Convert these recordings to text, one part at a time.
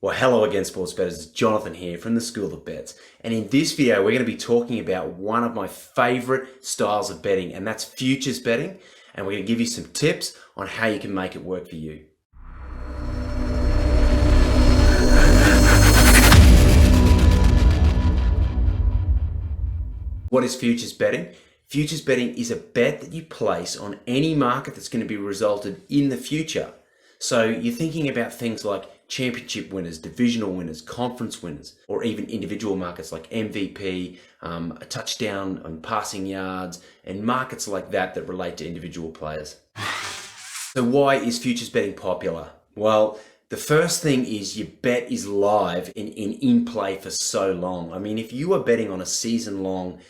Well, hello again, sports bettors. Jonathan here from the School of Bets. And in this video, we're going to be talking about one of my favorite styles of betting, and that's futures betting. And we're going to give you some tips on how you can make it work for you. What is futures betting? Futures betting is a bet that you place on any market that's going to be resulted in the future. So you're thinking about things like championship winners, divisional winners, conference winners, or even individual markets like MVP, a touchdown on passing yards, and markets like that that relate to individual players. So why is futures betting popular? Well, the first thing is your bet is live and in play for so long. I mean, if you are betting on a season-long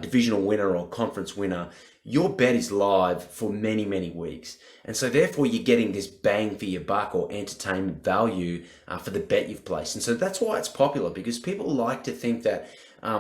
divisional winner or conference winner, your bet is live for many, many weeks. And so therefore you're getting this bang for your buck or entertainment value for the bet you've placed. And so that's why it's popular, because people like to think that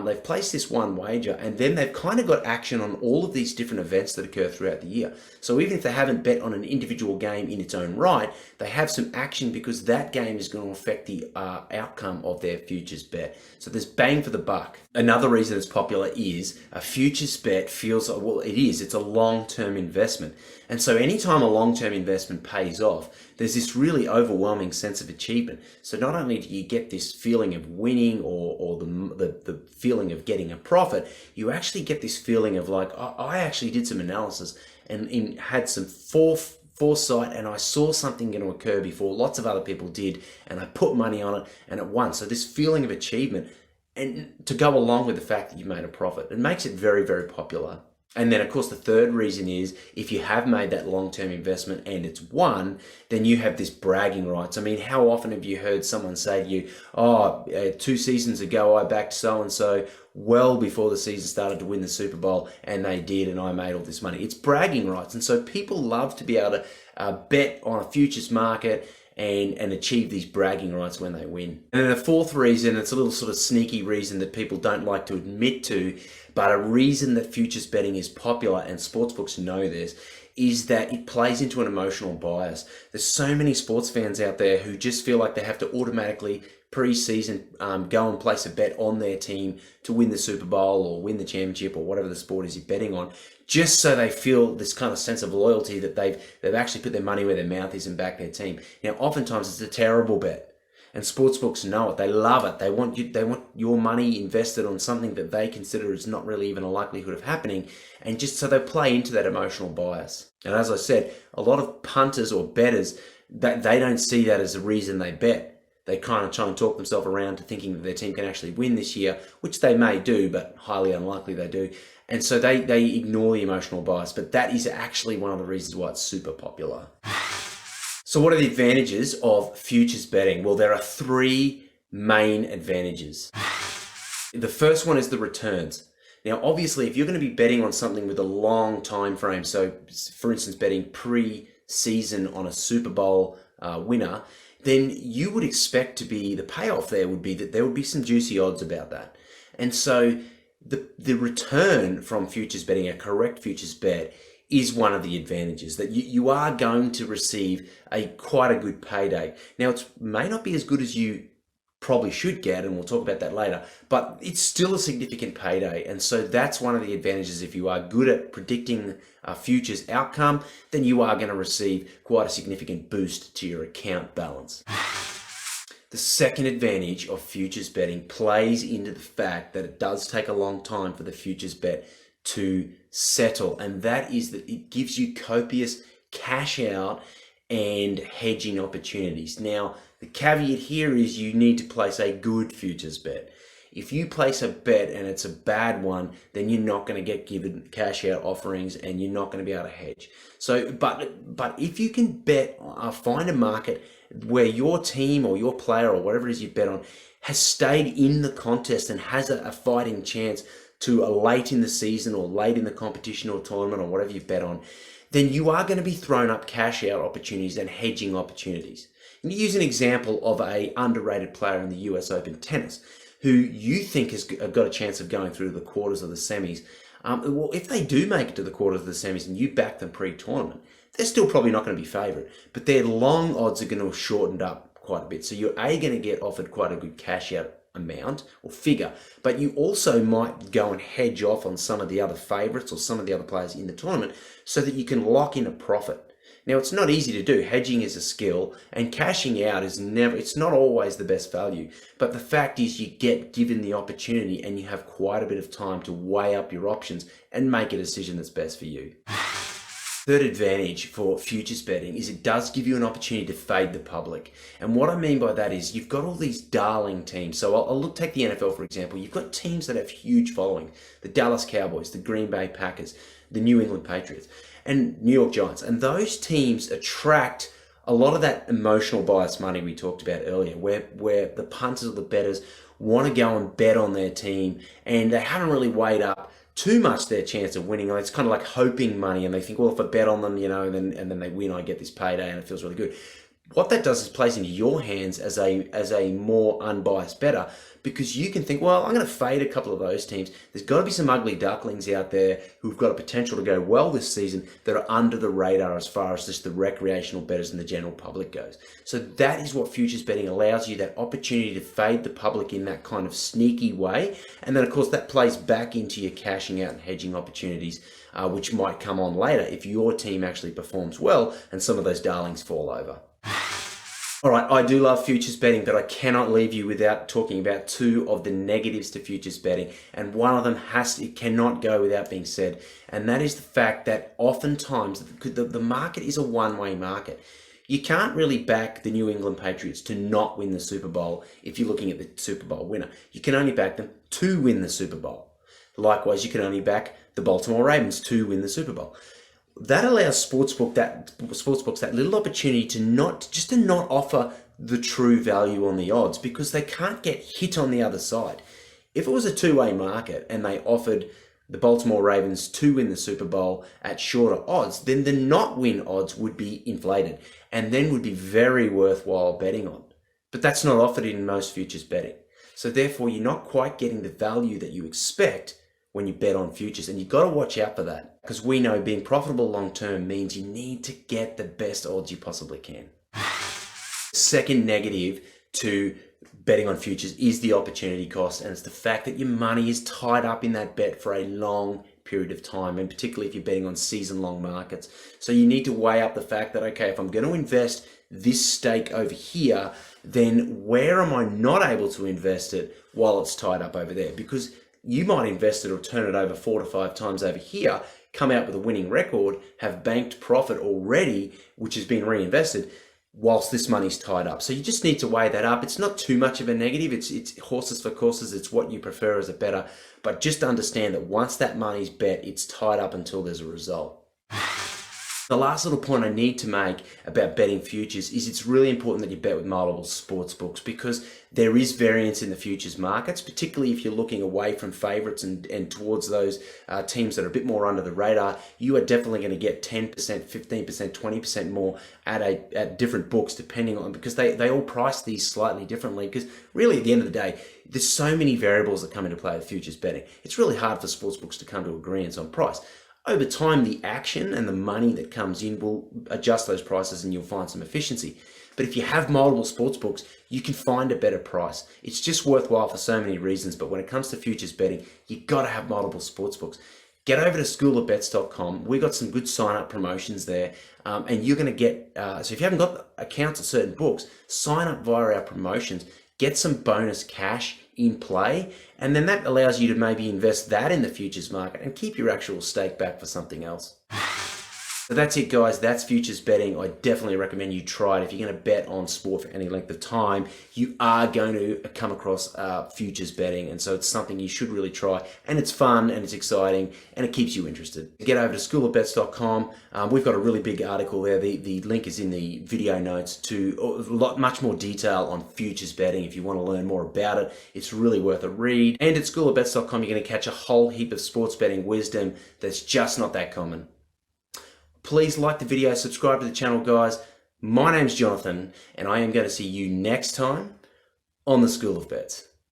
they've placed this one wager and then they've kind of got action on all of these different events that occur throughout the year. So even if they haven't bet on an individual game in its own right, they have some action because that game is going to affect the outcome of their futures bet. So there's bang for the buck. Another reason it's popular is a futures bet feels, well, it's a long-term investment. And so anytime a long-term investment pays off, there's this really overwhelming sense of achievement. So not only do you get this feeling of winning or the feeling of getting a profit, you actually get this feeling of like, I actually did some analysis and had some foresight, and I saw something going to occur before lots of other people did, and I put money on it and it won. So this feeling of achievement, and to go along with the fact that you made a profit, it makes it very, very popular. And then, of course, the third reason is if you have made that long-term investment and it's won, then you have this bragging rights. I mean, how often have you heard someone say to you, 2 seasons ago, I backed so-and-so well before the season started to win the Super Bowl, and they did, and I made all this money. It's bragging rights. And so people love to be able to bet on a futures market and achieve these bragging rights when they win. And then the fourth reason, it's a little sort of sneaky reason that people don't like to admit to, but a reason that futures betting is popular, and sportsbooks know this, is that it plays into an emotional bias. There's so many sports fans out there who just feel like they have to automatically pre-season go and place a bet on their team to win the Super Bowl or win the championship or whatever the sport is you're betting on, just so they feel this kind of sense of loyalty that they've actually put their money where their mouth is and back their team. Now, oftentimes it's a terrible bet, and sportsbooks know it. They love it. They want your money invested on something that they consider is not really even a likelihood of happening, and just so they play into that emotional bias. And as I said, a lot of punters or bettors, that they don't see that as a reason they bet. They kind of try and talk themselves around to thinking that their team can actually win this year, which they may do, but highly unlikely they do. And so they ignore the emotional bias, but that is actually one of the reasons why it's super popular. So what are the advantages of futures betting? Well, there are 3 main advantages. The first one is the returns. Now, obviously, if you're going to be betting on something with a long time frame, so for instance, betting pre-season on a Super Bowl winner, then you would expect the payoff there would be that there would be some juicy odds about that. And so the return from futures betting, a correct futures bet, is one of the advantages, that you are going to receive quite a good payday. Now, it may not be as good as you probably should get, and we'll talk about that later, but it's still a significant payday. And so that's one of the advantages. If you are good at predicting a futures outcome, then you are going to receive quite a significant boost to your account balance. The second advantage of futures betting plays into the fact that it does take a long time for the futures bet to settle, and that is that it gives you copious cash out and hedging opportunities. Now, the caveat here is you need to place a good futures bet. If you place a bet and it's a bad one, then you're not going to get given cash out offerings and you're not going to be able to hedge. So, but if you can bet, find a market where your team or your player or whatever it is you bet on has stayed in the contest and has a fighting chance to late in the season or late in the competition or tournament or whatever you bet on, then you are going to be thrown up cash out opportunities and hedging opportunities. And you use an example of a underrated player in the US Open tennis who you think has got a chance of going through the quarters or the semis. Well, if they do make it to the quarters of the semis and you back them pre-tournament, they're still probably not going to be favourite, but their long odds are going to have shortened up quite a bit. So you're going to get offered quite a good cash out amount or figure, but you also might go and hedge off on some of the other favorites or some of the other players in the tournament so that you can lock in a profit. Now, it's not easy to do. Hedging is a skill, and cashing out it's not always the best value. But the fact is you get given the opportunity and you have quite a bit of time to weigh up your options and make a decision that's best for you. Third advantage for futures betting is it does give you an opportunity to fade the public. And what I mean by that is you've got all these darling teams. So take the NFL, for example. You've got teams that have huge following. The Dallas Cowboys, the Green Bay Packers, the New England Patriots, and New York Giants. And those teams attract a lot of that emotional bias money we talked about earlier, where the punters or the bettors want to go and bet on their team, and they haven't really weighed up too much their chance of winning. It's kind of like hoping money, and they think, well, if I bet on them, and then they win, I get this payday, and it feels really good. What that does is plays into your hands as a more unbiased bettor, because you can think, well, I'm going to fade a couple of those teams. There's got to be some ugly ducklings out there who've got a potential to go well this season that are under the radar as far as just the recreational bettors and the general public goes. So that is what futures betting allows you, that opportunity to fade the public in that kind of sneaky way. And then, of course, that plays back into your cashing out and hedging opportunities, which might come on later if your team actually performs well and some of those darlings fall over. All right, I do love futures betting, but I cannot leave you without talking about two of the negatives to futures betting, and one of them cannot go without being said, and that is the fact that oftentimes the market is a one-way market. You can't really back the New England Patriots to not win the Super Bowl if you're looking at the Super Bowl winner. You can only back them to win the Super Bowl. Likewise, you can only back the Baltimore Ravens to win the Super Bowl. That allows sportsbooks that little opportunity to not offer the true value on the odds, because they can't get hit on the other side. If it was a two-way market and they offered the Baltimore Ravens to win the Super Bowl at shorter odds, then the not win odds would be inflated and then would be very worthwhile betting on. But that's not offered in most futures betting. So therefore, you're not quite getting the value that you expect when you bet on futures, and you've got to watch out for that, because we know being profitable long term means you need to get the best odds you possibly can. Second negative to betting on futures is the opportunity cost, and it's the fact that your money is tied up in that bet for a long period of time, and particularly if you're betting on season-long markets. So you need to weigh up the fact that, okay, if I'm going to invest this stake over here, then where am I not able to invest it while it's tied up over there? Because you might invest it or turn it over 4 to 5 times over here, come out with a winning record, have banked profit already, which has been reinvested, whilst this money's tied up. So you just need to weigh that up. It's not too much of a negative. It's horses for courses. It's what you prefer as a bettor. But just understand that once that money's bet, it's tied up until there's a result. The last little point I need to make about betting futures is it's really important that you bet with multiple sports books, because there is variance in the futures markets, particularly if you're looking away from favorites and towards those teams that are a bit more under the radar. You are definitely going to get 10%, 15%, 20% more at different books, depending on, because they all price these slightly differently, because really at the end of the day, there's so many variables that come into play with futures betting. It's really hard for sports books to come to agreement on price. Over time, the action and the money that comes in will adjust those prices and you'll find some efficiency. But if you have multiple sports books, you can find a better price. It's just worthwhile for so many reasons. But when it comes to futures betting, you've got to have multiple sports books. Get over to schoolofbets.com. We've got some good sign-up promotions there. And you're going to get, so if you haven't got accounts at certain books, sign up via our promotions. Get some bonus cash in play, and then that allows you to maybe invest that in the futures market and keep your actual stake back for something else. So that's it, guys. That's futures betting. I definitely recommend you try it. If you're going to bet on sport for any length of time, you are going to come across futures betting, and so it's something you should really try, and it's fun and it's exciting and it keeps you interested. Get over to schoolofbets.com. We've got a really big article there. The link is in the video notes to much more detail on futures betting. If you want to learn more about it, it's really worth a read. And at schoolofbets.com, you're going to catch a whole heap of sports betting wisdom that's just not that common. Please like the video, subscribe to the channel, guys. My name's Jonathan, and I am going to see you next time on the School of Bets.